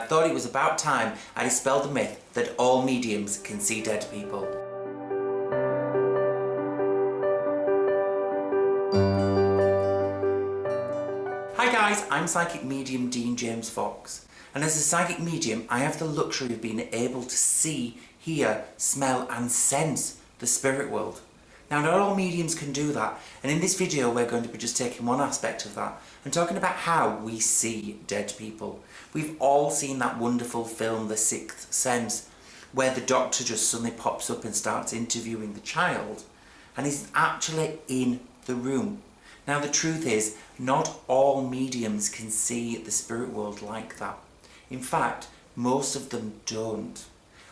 I thought it was about time I dispelled the myth that all mediums can see dead people. Hi guys, I'm psychic medium Dean James Fox, and as a psychic medium I have the luxury of being able to see, hear, smell and sense the spirit world. Now not all mediums can do that, and in this video we're going to be just taking one aspect of that and talking about how we see dead people. We've all seen that wonderful film The Sixth Sense, where the doctor just suddenly pops up and starts interviewing the child and he's actually in the room. Now the truth is, not all mediums can see the spirit world like that. In fact, most of them don't.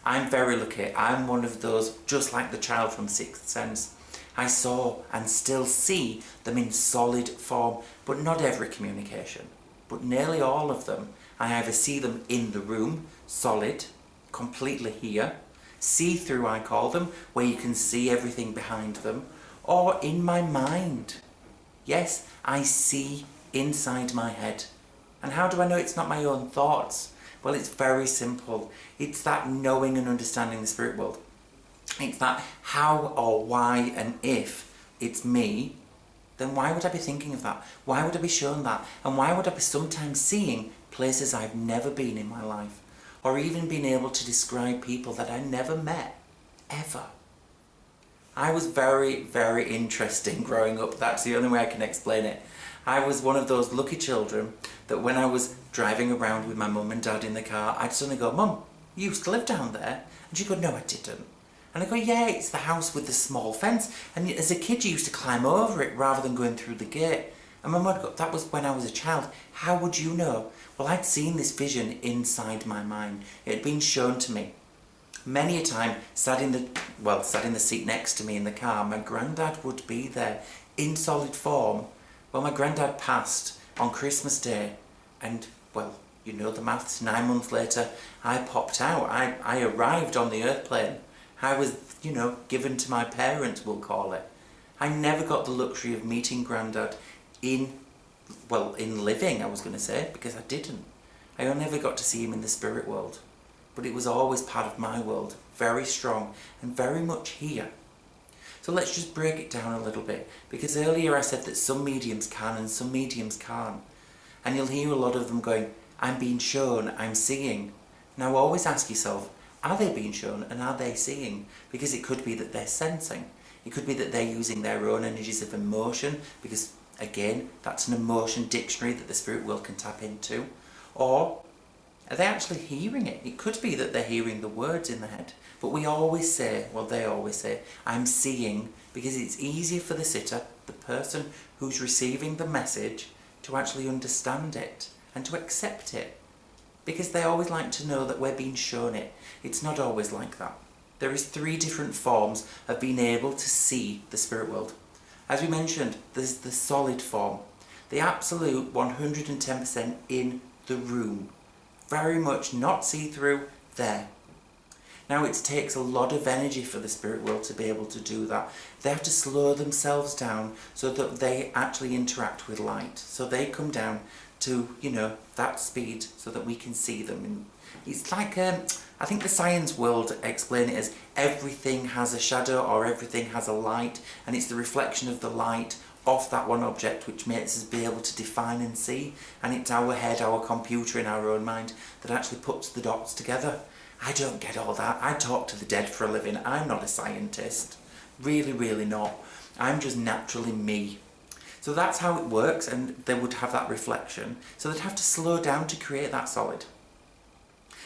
I'm very lucky. I'm one of those, just like the child from Sixth Sense. I saw and still see them in solid form, but not every communication. But nearly all of them, I either see them in the room, solid, completely here, see-through I call them, where you can see everything behind them, or in my mind. Yes, I see inside my head. And how do I know it's not my own thoughts? Well, it's very simple. It's that knowing and understanding the spirit world. It's that how or why and if it's me, then why would I be thinking of that? Why would I be shown that? And why would I be sometimes seeing places I've never been in my life? Or even being able to describe people that I never met, ever. I was very, very interesting growing up. That's the only way I can explain it. I was one of those lucky children that when I was driving around with my mum and dad in the car, I'd suddenly go, "Mum, you used to live down there?" And she'd go, "No, I didn't." And I go, "Yeah, it's the house with the small fence. And as a kid, you used to climb over it rather than going through the gate." And my mum would go, "That was when I was a child. How would you know?" Well, I'd seen this vision inside my mind. It had been shown to me. Many a time, sat in the seat next to me in the car, my granddad would be there in solid form. Well, my granddad passed on Christmas Day, and, well, you know the maths, 9 months later, I popped out. I arrived on the earth plane. I was, given to my parents, we'll call it. I never got the luxury of meeting Grandad in living, I was going to say, because I didn't. I only ever got to see him in the spirit world. But it was always part of my world, very strong and very much here. So let's just break it down a little bit, because earlier I said that some mediums can and some mediums can't. And you'll hear a lot of them going, "I'm being shown, I'm seeing." Now always ask yourself, are they being shown and are they seeing? Because it could be that they're sensing. It could be that they're using their own energies of emotion, because again, that's an emotion dictionary that the spirit world can tap into. Or are they actually hearing it? It could be that they're hearing the words in the head. But we always say, well, they always say, "I'm seeing," because it's easier for the sitter, the person who's receiving the message, to actually understand it and to accept it. Because they always like to know that we're being shown it. It's not always like that. There is 3 different forms of being able to see the spirit world. As we mentioned, there's the solid form, the absolute 110% in the room. Very much not see-through, there. Now it takes a lot of energy for the spirit world to be able to do that. They have to slow themselves down so that they actually interact with light. So they come down to, that speed so that we can see them. And it's like, I think the science world explain it as everything has a shadow or everything has a light, and it's the reflection of the light off that one object which makes us be able to define and see, and it's our head, our computer in our own mind that actually puts the dots together. I don't get all that. I talk to the dead for a living. I'm not a scientist. Really, really not. I'm just naturally me. So that's how it works, and they would have that reflection. So they'd have to slow down to create that solid.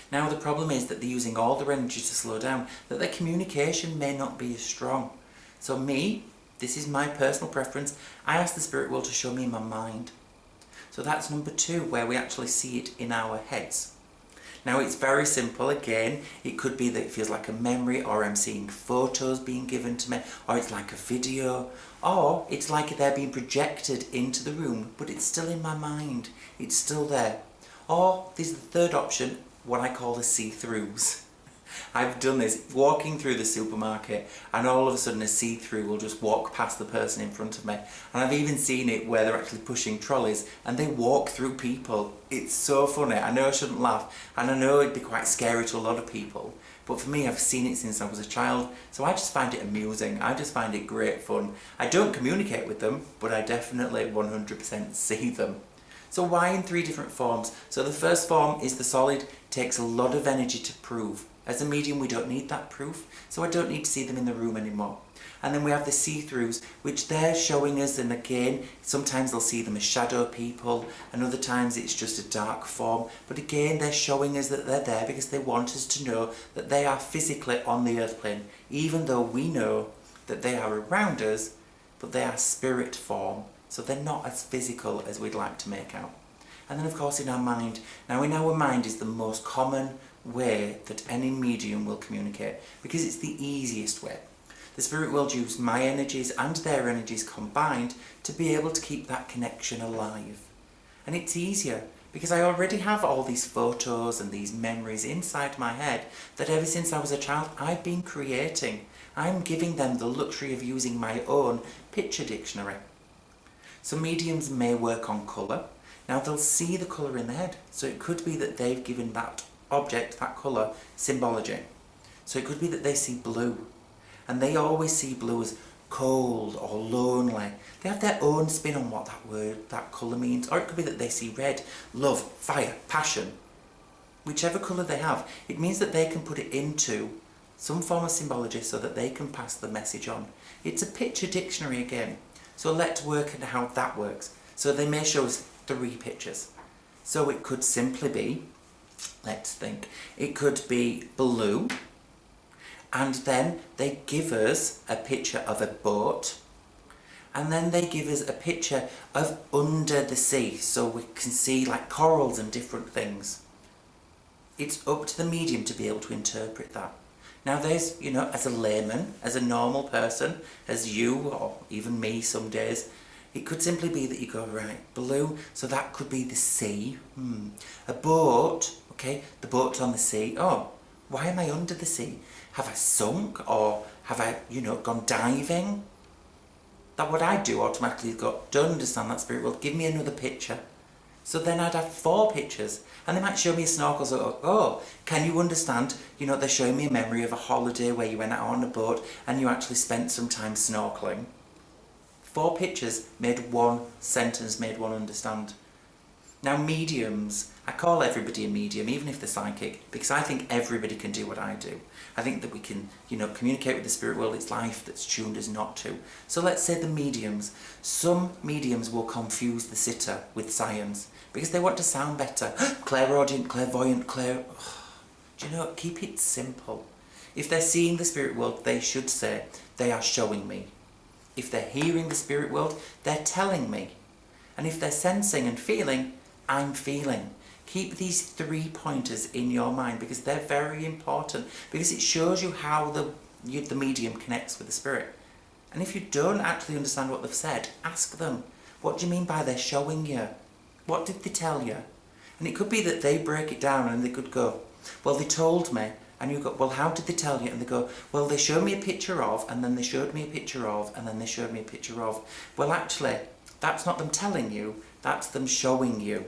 Now the problem is that they're using all their energy to slow down, that their communication may not be as strong. So me, this is my personal preference, I ask the spirit world to show me in my mind. So that's number 2, where we actually see it in our heads. Now it's very simple. Again, it could be that it feels like a memory, or I'm seeing photos being given to me, or it's like a video, or it's like they're being projected into the room, but it's still in my mind. It's still there. Or there's the third option, what I call the see-throughs. I've done this, walking through the supermarket, and all of a sudden a see-through will just walk past the person in front of me. And I've even seen it where they're actually pushing trolleys and they walk through people. It's so funny. I know I shouldn't laugh, and I know it'd be quite scary to a lot of people, but for me, I've seen it since I was a child, so I just find it amusing. I just find it great fun. I don't communicate with them, but I definitely 100% see them. So why in 3 different forms? So the first form is the solid. Takes a lot of energy to prove. As a medium, we don't need that proof, so I don't need to see them in the room anymore. And then we have the see-throughs, which they're showing us, and again, sometimes they'll see them as shadow people, and other times it's just a dark form. But again, they're showing us that they're there because they want us to know that they are physically on the earth plane, even though we know that they are around us, but they are spirit form, so they're not as physical as we'd like to make out. And then of course in our mind. Now in our mind is the most common way that any medium will communicate, because it's the easiest way. The spirit world use my energies and their energies combined to be able to keep that connection alive. And it's easier because I already have all these photos and these memories inside my head that ever since I was a child I've been creating. I'm giving them the luxury of using my own picture dictionary. So mediums may work on colour. Now they'll see the colour in their head, so it could be that they've given that object, that colour, symbology. So it could be that they see blue, and they always see blue as cold or lonely. They have their own spin on what that word, that colour means. Or it could be that they see red, love, fire, passion. Whichever colour they have, it means that they can put it into some form of symbology so that they can pass the message on. It's a picture dictionary again. So let's work at how that works. So they may show us 3 pictures. So it could simply be, let's think, it could be blue, and then they give us a picture of a boat, and then they give us a picture of under the sea, so we can see like corals and different things. It's up to the medium to be able to interpret that. Now there's, you know, as a layman, as a normal person, as you or even me some days, it could simply be that you go, right, blue, so that could be the sea. A boat, okay, the boat's on the sea. Oh, why am I under the sea? Have I sunk, or have I, you know, gone diving? That what I do automatically is go, don't understand that spirit world, give me another picture. So then I'd have 4 pictures, and they might show me a snorkel, so oh, can you understand, you know, they're showing me a memory of a holiday where you went out on a boat and you actually spent some time snorkeling. 4 pictures made 1 sentence, made 1 understand. Now mediums, I call everybody a medium, even if they're psychic, because I think everybody can do what I do. I think that we can, you know, communicate with the spirit world. It's life that's tuned us not to. So let's say the mediums. Some mediums will confuse the sitter with science because they want to sound better. Clairaudient, clairvoyant, do you know, keep it simple. If they're seeing the spirit world, they should say, they are showing me. If they're hearing the spirit world, they're telling me. And if they're sensing and feeling, I'm feeling. Keep these 3 pointers in your mind because they're very important, because it shows you how the medium connects with the spirit. And if you don't actually understand what they've said, ask them, what do you mean by they're showing you? What did they tell you? And it could be that they break it down and they could go, well, they told me. And you go, well, how did they tell you? And they go, well, they showed me a picture of, and then they showed me a picture of, and then they showed me a picture of. Well, actually, that's not them telling you, that's them showing you.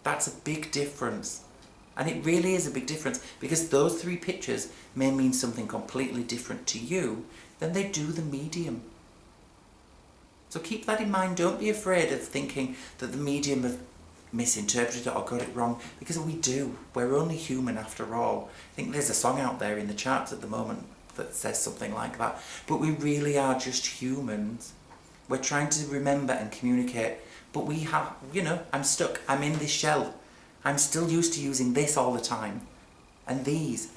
That's a big difference. And it really is a big difference, because those 3 pictures may mean something completely different to you than they do the medium. So keep that in mind. Don't be afraid of thinking that the medium have misinterpreted it or got it wrong, because we do. We're only human after all. I think there's a song out there in the charts at the moment that says something like that. But we really are just humans. We're trying to remember and communicate, but we have, you know, I'm stuck. I'm in this shell. I'm still used to using this all the time. And these.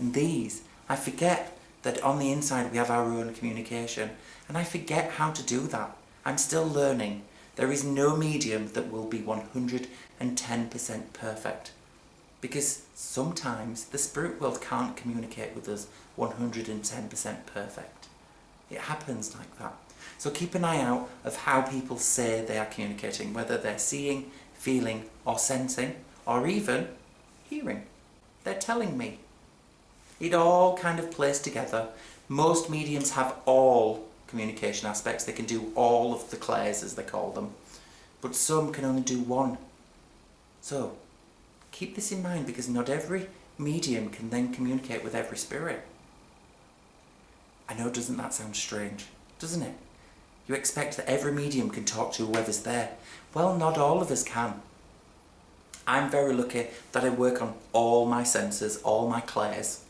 I forget that on the inside we have our own communication. And I forget how to do that. I'm still learning. There is no medium that will be 110% perfect. Because sometimes the spirit world can't communicate with us 110% perfect. It happens like that. So keep an eye out of how people say they are communicating, whether they're seeing, feeling, or sensing, or even hearing. They're telling me. It all kind of plays together. Most mediums have all communication aspects. They can do all of the clairs, as they call them, but some can only do one. So keep this in mind, because not every medium can then communicate with every spirit. I know, doesn't that sound strange? Doesn't it? You expect that every medium can talk to whoever's there. Well, not all of us can. I'm very lucky that I work on all my senses, all my clairs.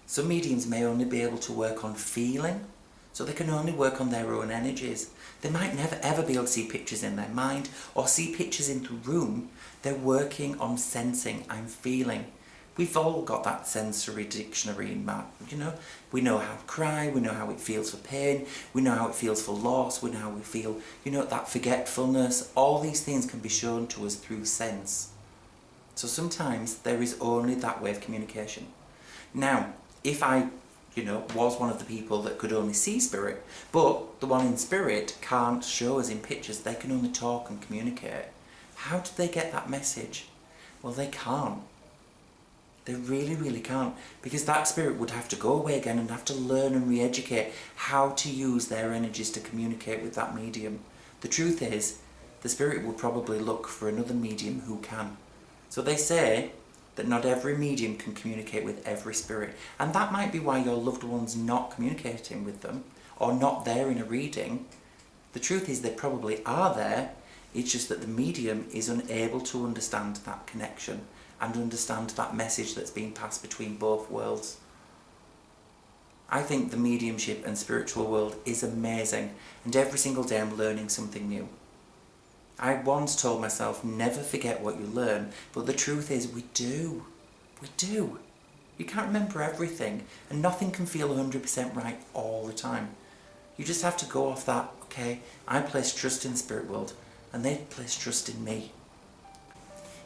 Some mediums may only be able to work on feeling, so they can only work on their own energies. They might never ever be able to see pictures in their mind or see pictures in the room. They're working on sensing, I'm feeling. We've all got that sensory dictionary in mind, you know. We know how to cry, we know how it feels for pain, we know how it feels for loss, we know how we feel, you know, that forgetfulness. All these things can be shown to us through sense. So sometimes there is only that way of communication. Now, if I, was one of the people that could only see spirit, but the one in spirit can't show us in pictures, they can only talk and communicate. How did they get that message? Well, they can't. They really, really can't, because that spirit would have to go away again and have to learn and re-educate how to use their energies to communicate with that medium. The truth is, the spirit will probably look for another medium who can. So they say that not every medium can communicate with every spirit, and that might be why your loved one's not communicating with them, or not there in a reading. The truth is, they probably are there, it's just that the medium is unable to understand that connection and understand that message that's being passed between both worlds. I think the mediumship and spiritual world is amazing, and every single day I'm learning something new. I once told myself, never forget what you learn, but the truth is we do. We do. You can't remember everything, and nothing can feel 100% right all the time. You just have to go off that, okay, I place trust in the spirit world, and they place trust in me.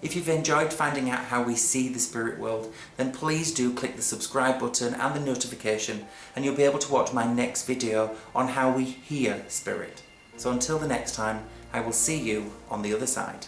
If you've enjoyed finding out how we see the spirit world, then please do click the subscribe button and the notification, and you'll be able to watch my next video on how we hear spirit. So until the next time, I will see you on the other side.